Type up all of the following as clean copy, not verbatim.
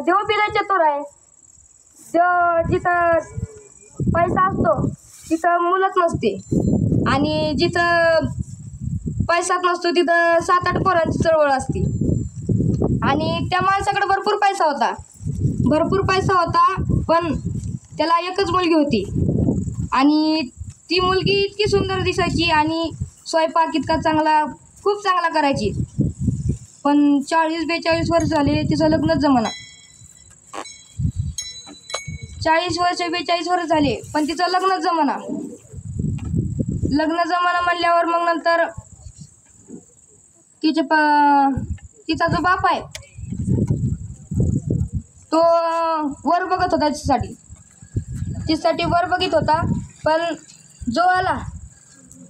देव बिला चतुर आहे. जिथं पैसा असतो तिथं मुलंच नसते आणि जिथं पैसाच नसतो तिथं 7-8 पोरांची चळवळ असते. आणि त्या माणसाकडे भरपूर पैसा होता पण त्याला एकच मुलगी होती आणि ती मुलगी इतकी सुंदर दिसायची आणि स्वयंपाक इतका चांगला, खूप चांगला करायची. पण 40-42 वर्ष झाले तिचं लग्नच जमना. 40-42 वर्ष झाले पण तिचं लग्नच जमना. म्हणल्यावर मग नंतर तिचा जो बाप आहे तो वर बघत होता तिच्यासाठी वर बघित होता. पण जो आला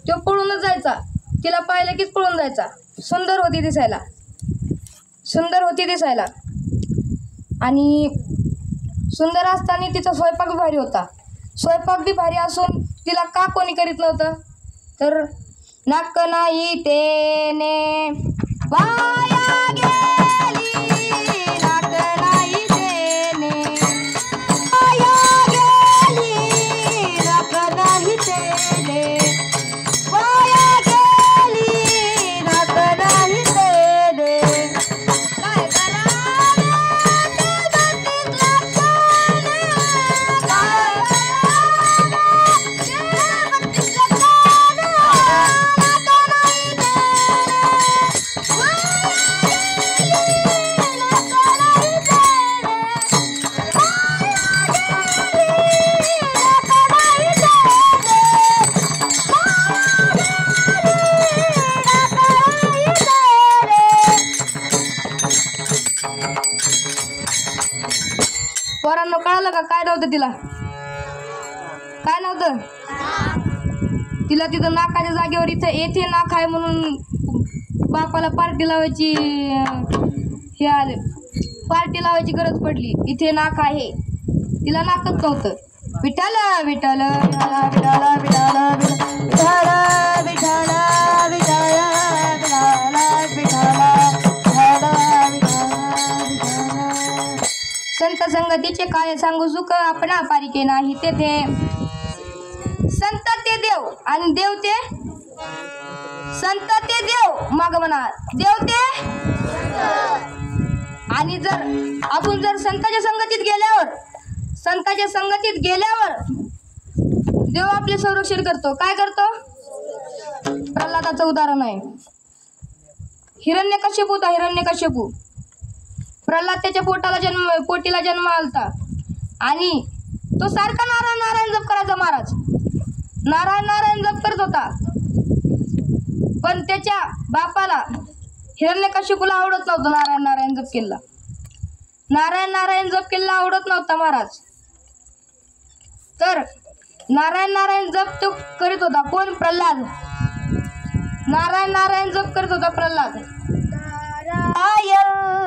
तो पळूनच जायचा. तिला पाहिलं कीच पळून जायचा. सुंदर होती दिसायला आणि सुंदर असताना तिचा स्वयंपाक बी भारी होता. स्वयंपाक बी भारी असून तिला का कोणी करीत नव्हतं तर नाक नाही तेने वाया गेली, नाक नाही तेने वाया गेली, नाक नाही तेने वाया गेली, नाक नाही तेने. काय करावे पोरांनो, कळालं का काय नव्हतं तिला? काय नव्हतं तिला? तिथं नाकाच्या जागेवर इथं येथे नाक आहे म्हणून बापाला पार्टी लावायची गरज पडली. इथे नाक आहे, तिला नाकच नव्हतं. विठ्ठल विठ्ठल विठ्ठल विठ्ठल विठ्ठल संत संगतीचे काय सांगू सुख आपणा पारिके नाही तेथे. संत ते देव आणि देव ते संत ते देव माग म्हणा देव ते. आणि जर आपण संतांच्या संगतीत गेल्यावर देव आपले संरक्षण करतो. काय करतो? प्रल्हादाचं उदाहरण आहे. हिरण्यकश्यपू प्रल्हाद त्याच्या पोटीला जन्म आलता आणि तो सारखा नारायण जप करायचा. महाराज नारायण जप करत होता पण त्याच्या बापाला हिरण्यकश्यपूला आवडत नव्हतं. नारायण जप केलेला आवडत नव्हता महाराज. तर नारायण जप तो करीत होता. कोण? प्रल्हाद. नारायण जप करत होता प्रल्हाद. नारायण